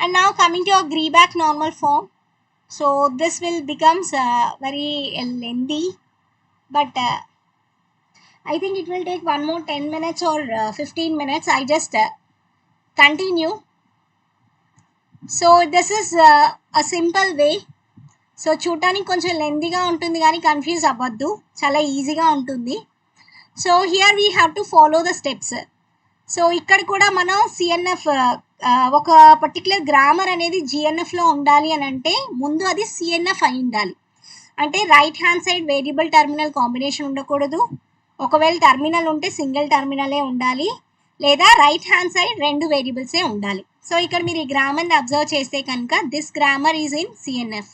And now coming to a Greeback normal form. So this will becomes very lengthy, but I think it will take one more 10 minutes or 15 minutes. I just continue. So this is a simple way. So చూడటానికి కొంచెం లెందీగా ఉంటుంది కానీ confuse అవ్వద్దు, చాలా ఈజీగా ఉంటుంది. So here we have to follow the steps. So ఇక్కడ కూడా మనం సిఎన్ఎఫ్ ఒక పర్టికులర్ గ్రామర్ అనేది జిఎన్ఎఫ్లో ఉండాలి అని అంటే ముందు అది సిఎన్ఎఫ్ అయి ఉండాలి. అంటే right hand side variable terminal combination ఉండకూడదు. ఒకవేళ టర్మినల్ ఉంటే సింగిల్ టర్మినలే ఉండాలి, లేదా రైట్ హ్యాండ్ సైడ్ రెండు వేరియబుల్సే ఉండాలి. సో ఇక్కడ మీరు ఈ గ్రామర్ని అబ్జర్వ్ చేస్తే కనుక this grammar is in CNF.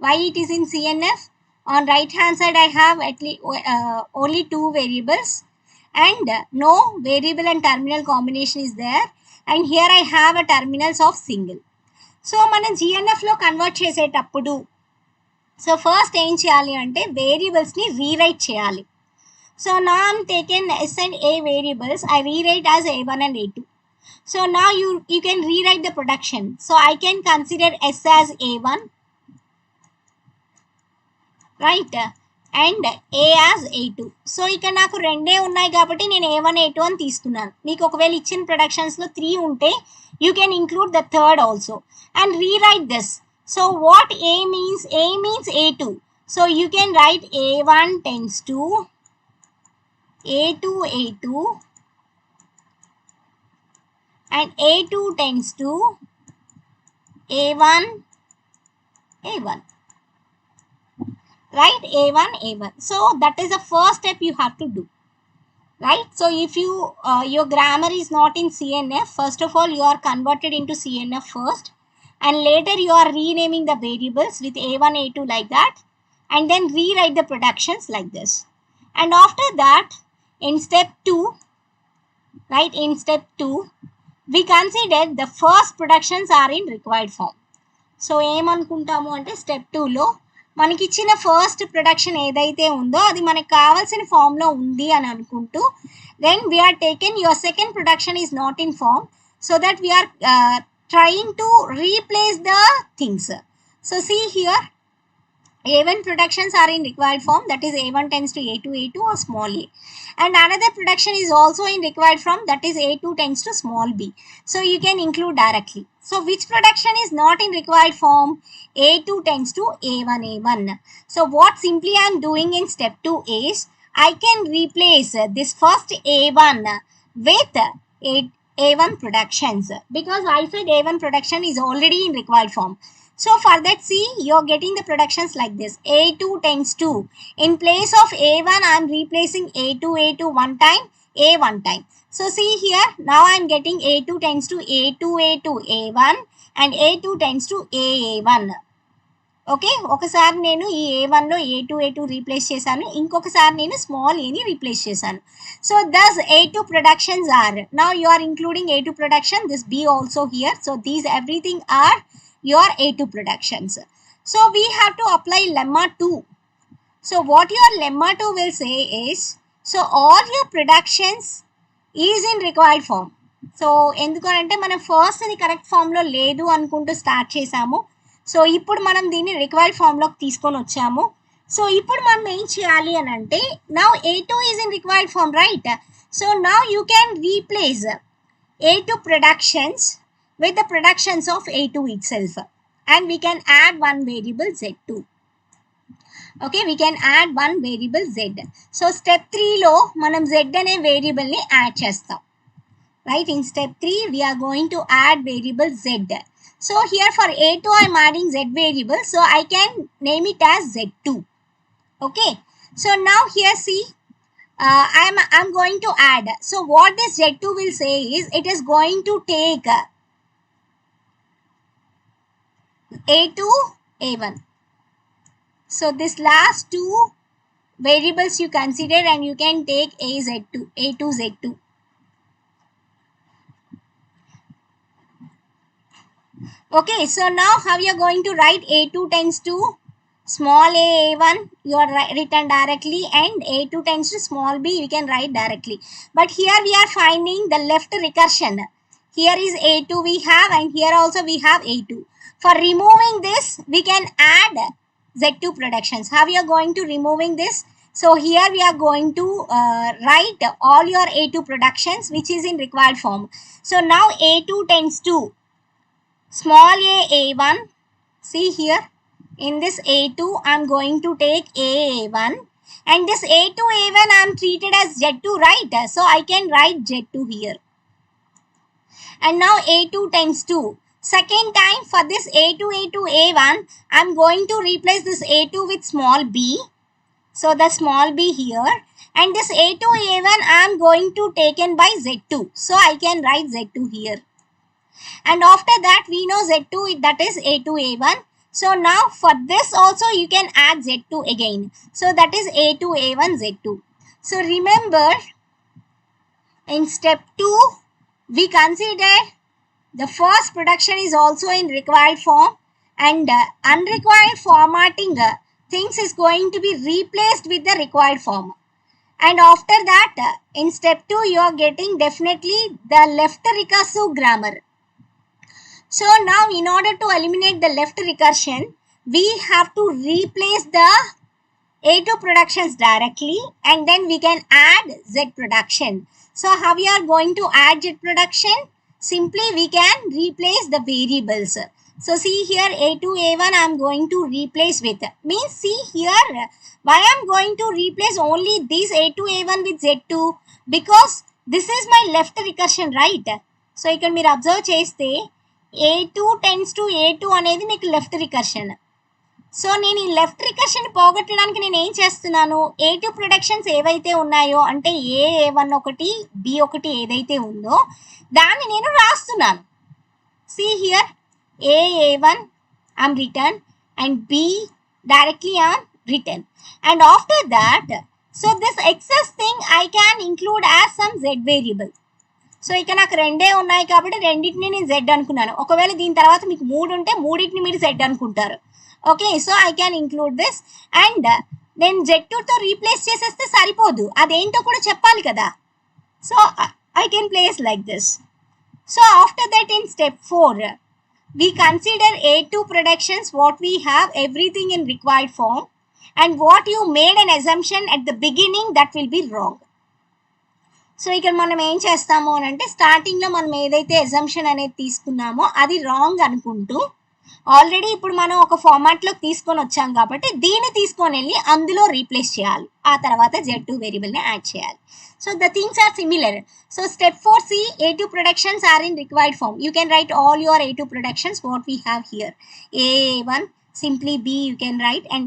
Why it is in CNF? On right hand side I have at least only two variables and no variable and terminal combination is there, and here I have a terminals of single. So మనం GNF లో convert చేసేటప్పుడు so first ఏం చేయాలి అంటే వేరియబుల్స్ని rewrite చేయాలి. So నా I'm taken S and A variables, I rewrite as A1 and A2. So now you can rewrite the production. So I can consider S as A1, right, and A as A2. So ఇక్కడ నాకు రెండే ఉన్నాయి కాబట్టి నేను A1 A2 అని తీసుకున్నాను. మీకు ఒకవేళ ఇచ్చిన ప్రొడక్షన్స్లో 3 ఉంటే you can include the third also and rewrite this. So what A means A2. So you can write A1 tends to A2 A2 and A2 tends to A1 A1. Right, A1 A1. So that is the first step you have to do, right? So if you your grammar is not in CNF, first of all you are converted into CNF first, and later you are renaming the variables with A1 A2 like that, and then rewrite the productions like this. And after that, in step 2, right, in step 2 we consider the first productions are in required form. So em anukuntamu ante step 2 lo మనకి ఇచ్చిన first production ఏదైతే ఉందో అది మనకు కావాల్సిన ఫామ్లో ఉంది అని అనుకుంటూ then we are taken your second production is not in form, so that we are trying to replace the things. So see here A1 productions are in required form, that is A1 tends to A2 A2 or small a, and another production is also in required form, that is A2 tends to small b. So you can include directly. So which production is not in required form? A2 tends to A1 A1. So what simply I am doing in step 2 is I can replace this first A1 with A1 productions, because I said A1 production is already in required form. So for that, see, you're getting the productions like this. A2 tends to, in place of A1, I'm replacing A2 A2 one time, A one time. So see here, now I'm getting A2 tends to A2 A2 A1 and A2 tends to A1. Okay, ఒకసారి నేను ఈ A1లో A2 A2 replace చేశాను, ఇంకొకసారి నేను small any replace చేశాను. So thus A2 productions are, now you are including A2 production, this B also here. So these everything are your A2 productions. So we have to apply lemma 2. So what your lemma 2 will say is, so all your productions is in required form. So ఎందుకంటే మనం first ఇది correct ఫామ్లో లేదు అనుకుంటూ start చేసాము. So ఇప్పుడు మనం దీన్ని రిక్వైర్డ్ ఫామ్లోకి తీసుకొని వచ్చాము. సో ఇప్పుడు మనం ఏం చేయాలి అని అంటే, now A2 is in required form, right? So now you can replace A2 productions with the productions of A2 itself, and we can add one variable Z2. Okay, we can add one variable Z. So step 3 లో మనం Z అనే variable ని add చేస్తాం, right? In step 3 we are going to add variable Z. So here for A2 I am adding Z variable, so I can name it as Z2. Okay, so now here see, I'm going to add. So what this Z2 will say is, it is going to take A2 A1. So this last two variables you consider and you can take A2 Z2. Okay, so now how you are going to write A2 tends to small a A1, you are written directly, and A2 tends to small b, you can write directly. But here we are finding the left recursion. Here is A2 we have, and here also we have A2. For removing this, we can add Z2 productions. How we are going to removing this? So here we are going to write all your A2 productions which is in required form. So now A2 tends to small a A1. See here, in this A2 I am going to take A1, and this A2 A1 I am treated as Z2, right? So I can write Z2 here. And now A2 tends to second time for this A2 A1 I am going to replace this A2 with small b. So the small b here, and this A2 A1 I am going to taken by Z2. So I can write Z2 here. And after that we know Z2, that is A2 A1. So now for this also you can add Z2 again. So that is A2 A1 Z2. So remember, in step 2 we consider the first production is also in required form, and unrequired formatting things is going to be replaced with the required form. And after that, in step 2 you are getting definitely the left recursive grammar. So now in order to eliminate the left recursion, we have to replace the A2 productions directly, and then we can add Z production. So how we are going to add Z production? Simply we can replace the variables. So see here, A2 A1 I am going to replace with, means see here why I am going to replace only this A2 A1 with Z2, because this is my left recursion, right? So ఇక్కడ మీరు observe చేస్తే A2 tends to A2 అనేది మీకు left recursion. So నేను ఈ left recursion పోగొట్టడానికి నేను ఏం చేస్తున్నాను, A2 ప్రొడక్షన్స్ ఏవైతే ఉన్నాయో అంటే A1 ఒకటి B1 ఏదైతే ఉందో దాన్ని నేను రాస్తున్నాను. See here, A1 I'm written and B directly I'm written, and after that, so this excess thing I can include as some Z variable. So ఇక నాకు రెండే ఉన్నాయి కాబట్టి రెండింటిని నేను Z అనుకున్నాను. ఒకవేళ దీని తర్వాత మీకు 3 ఉంటే మూడింటిని మీరు Z అనుకుంటారు. Okay, so I can include this, and నేను Z2తో రీప్లేస్ చేసేస్తే సరిపోదు, అదేంటో కూడా చెప్పాలి కదా. So I can place like this. So after that in step 4 we consider A2 productions, what we have everything in required form, and what you made an assumption at the beginning that will be wrong. So ఇక్కడ మనం ఏం చేస్తాము అని అంటే, స్టార్టింగ్లో మనం ఏదైతే assumption అనేది తీసుకున్నామో అది రాంగ్ అనుకుంటూ, ఆల్రెడీ ఇప్పుడు మనం ఒక ఫార్మాట్లోకి తీసుకొని వచ్చాం కాబట్టి దీన్ని తీసుకొని వెళ్ళి అందులో రీప్లేస్ చేయాలి, ఆ తర్వాత Z2 వేరియబుల్ని యాడ్ చేయాలి. So the things are similar. So step 4C, A2 productions are in required form. You can write all your A2 productions what we have here. A1, simply B you can write, and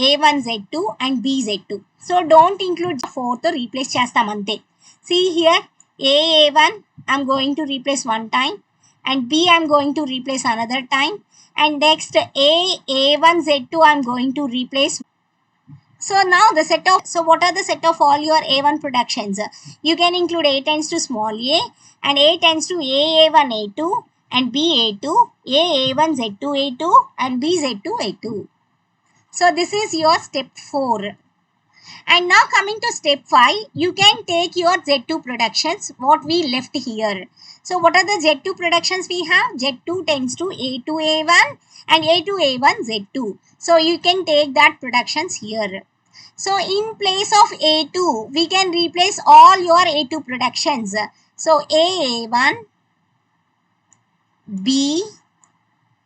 A1 Z2 and B Z2. So don't include 4 తో replace చేస్తాం అంతే. See here, A1 I'm going to replace one time, and B I'm going to replace another time, and next A1 Z2 I'm going to replace. So now the set of, so what are the set of all your A1 productions? You can include A tends to small a, and A tends to A1 A2, and B A2, A1 Z2 A2, and B Z2 A2. So this is your step 4. And now coming to step 5, you can take your Z2 productions, what we left here. So what are the Z2 productions we have? Z2 tends to A2 A1 and A2 A1 Z2. So you can take that productions here. So in place of A2, we can replace all your A2 productions. So A1, B,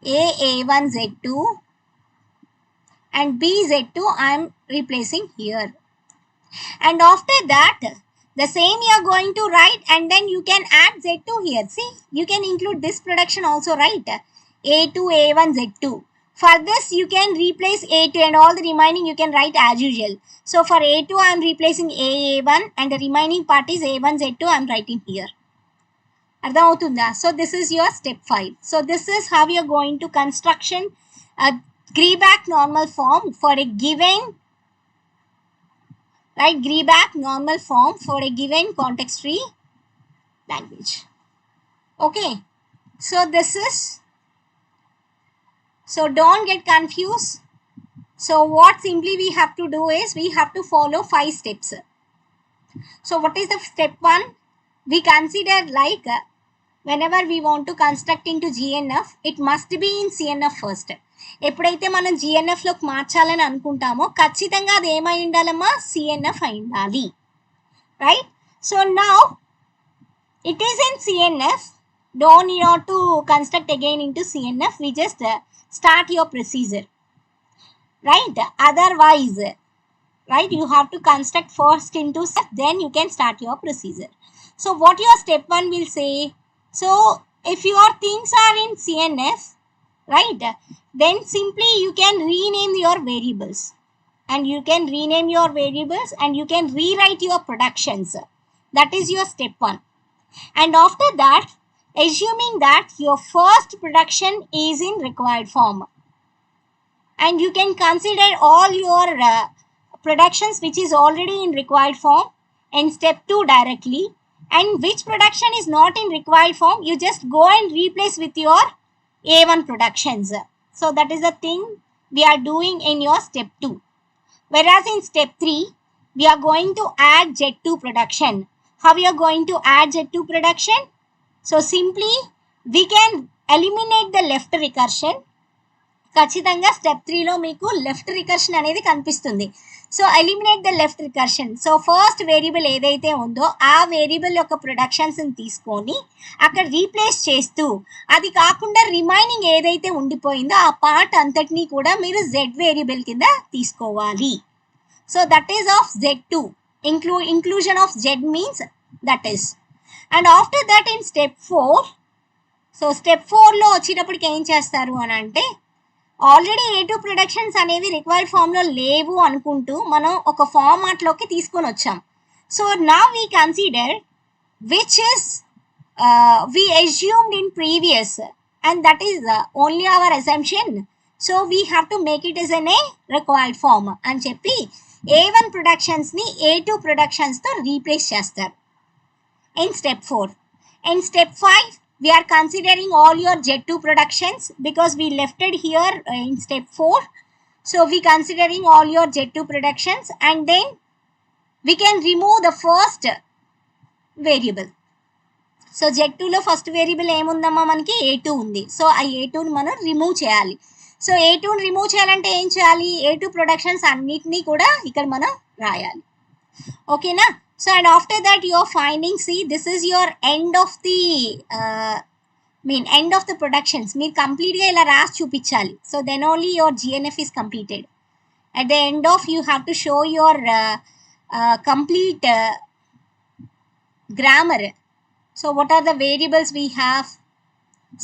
A1 Z2, and B Z2 I am replacing here. And after that, the same you are going to write, and then you can add Z2 here. See, you can include this production also, right? A2 A1 Z2. For this you can replace A2, and all the remaining you can write as usual. So for A2 I am replacing A1, and the remaining part is A1 Z2 I am writing here. Ardham avutunda? So this is your step 5. So this is how you are going to construction a Greibach normal form for a given, right? Greibach normal form for a given context-free language. Okay, so this is, so don't get confused. So what simply we have to do is we have to follow 5 steps. So what is the step 1? We consider like whenever we want to construct into GNF, it must be in CNF first. ఎప్పుడైతే మనం GNFలోకి మార్చాలని అనుకుంటామో ఖచ్చితంగా అది ఏమై ఉండాలమ్మా, CNF అయి ఉండాలి, right? So now it is in CNF. Don't need not to construct again into CNF. We just start your procedure, right? Otherwise, right, you have to construct first into step, then you can start your procedure. So what your step 1 will say? So if your things are in CNF, right, then simply you can rename your variables, and you can rename your variables and you can rewrite your productions. That is your step 1. And after that, assuming that your first production is in required form, and you can consider all your productions which is already in required form in step 2 directly, and which production is not in required form, you just go and replace with your A1 productions. So that is the thing we are doing in your step 2. Whereas in step 3, we are going to add Z2 production. How we are going to add Z2 production? So simply we can eliminate the left recursion. ఖచ్చితంగా step 3లో మీకు left recursion అనేది కనిపిస్తుంది. So eliminate the left recursion. So first variable ఏదైతే ఉందో ఆ variable యొక్క ప్రొడక్షన్స్ని తీసుకొని అక్కడ రీప్లేస్ చేస్తూ, అది కాకుండా రిమైనింగ్ ఏదైతే ఉండిపోయిందో ఆ పార్ట్ అంతటినీ కూడా మీరు జెడ్ వేరియబుల్ కింద తీసుకోవాలి. So that is of Z2. Inclusion of Z means that is. And after that in step 4, so step 4లో వచ్చేటప్పటికి ఏం చేస్తారు అని అంటే, ఆల్రెడీ A2 ప్రొడక్షన్స్ అనేవి రిక్వైర్డ్ ఫామ్లో లేవు అనుకుంటూ మనం ఒక ఫార్మాట్లోకి తీసుకొని వచ్చాం. సో నా we consider which is we assumed in previous, and that is only our assumption. So we have to make it as a required form అని చెప్పి A1 ప్రొడక్షన్స్ని A2 ప్రొడక్షన్స్తో రీప్లేస్ చేస్తారు in step 4. In step 5, we are considering all your Z2 productions because we left it here in step 4. So we considering all your Z2 productions, and then we can remove the first variable. So Z2లో first variable ఏముందమ్మా, మనకి A2 ఉంది. So ఆ A2ని మనం remove చేయాలి. So A2ని remove చేయాలంటే ఏం చేయాలి, A2 ప్రొడక్షన్స్ అన్నిటినీ కూడా ఇక్కడ మనం రాయాలి. ఓకేనా? So and after that you are finding, see, this is your end of the end of the productions. మీరు కంప్లీట్గా ఇలా రాసి చూపించాలి. So then only your GNF is completed. At the end of, you have to show your complete grammar. So what are the variables we have?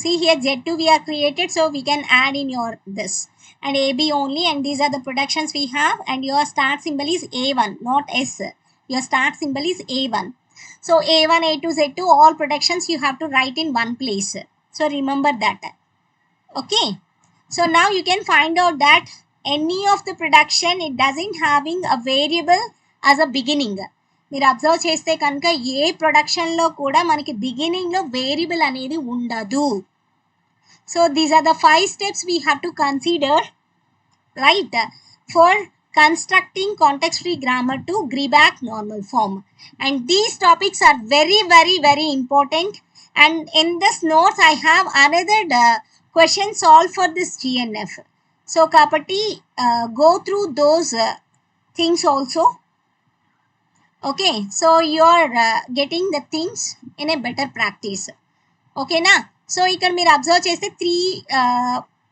See here, Z2 we are created, so we can add in your this, and AB only, and these are the productions we have, and your start symbol is A1, not S. Your start symbol is A1. So A1, A2, Z2, all productions you have to write in one place. So remember that. Okay. So now you can find out that any of the production, it doesn't having a variable as a beginning. మీరు observe చేస్తే కనుక ఏ ప్రొడక్షన్లో కూడా మనకి బిగినింగ్లో variable అనేది ఉండదు. So these are the 5 steps we have to consider, right, for constructing context-free grammar to Greibach normal form. And these topics are very, very, very important. And in this notes, I have another question solved for this GNF. So, kapati, go through those things also. Okay, so you are getting the things in a better practice. Okay, na? So, ఇక్కడ మీరు observe చేస్తే 3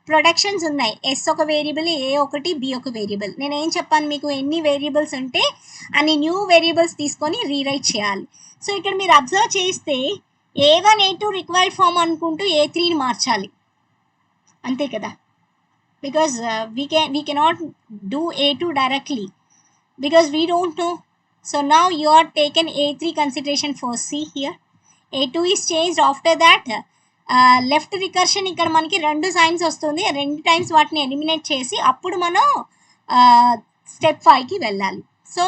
productions ఉన్నాయి. Yes ఒక variable, ఏ ఒకటి, B ఒక variable. నేను ఏం చెప్పాను మీకు, ఎన్ని వేరియబుల్స్ ఉంటే అన్ని న్యూ వేరియబుల్స్ తీసుకొని రీరైట్ చేయాలి. సో ఇక్కడ మీరు అబ్జర్వ్ చేస్తే A1, A2 రిక్వైర్డ్ ఫామ్ అనుకుంటూ A3ని మార్చాలి, అంతే కదా, because we cannot do A2 directly because we don't know. So now you are taken A3 consideration first. See here, A2 is changed. After that left recursion ఇక్కడ మనకి 2 science వస్తుంది. 2 times వాటిని eliminate చేసి అప్పుడు మనం స్టెప్ 5కి వెళ్ళాలి. So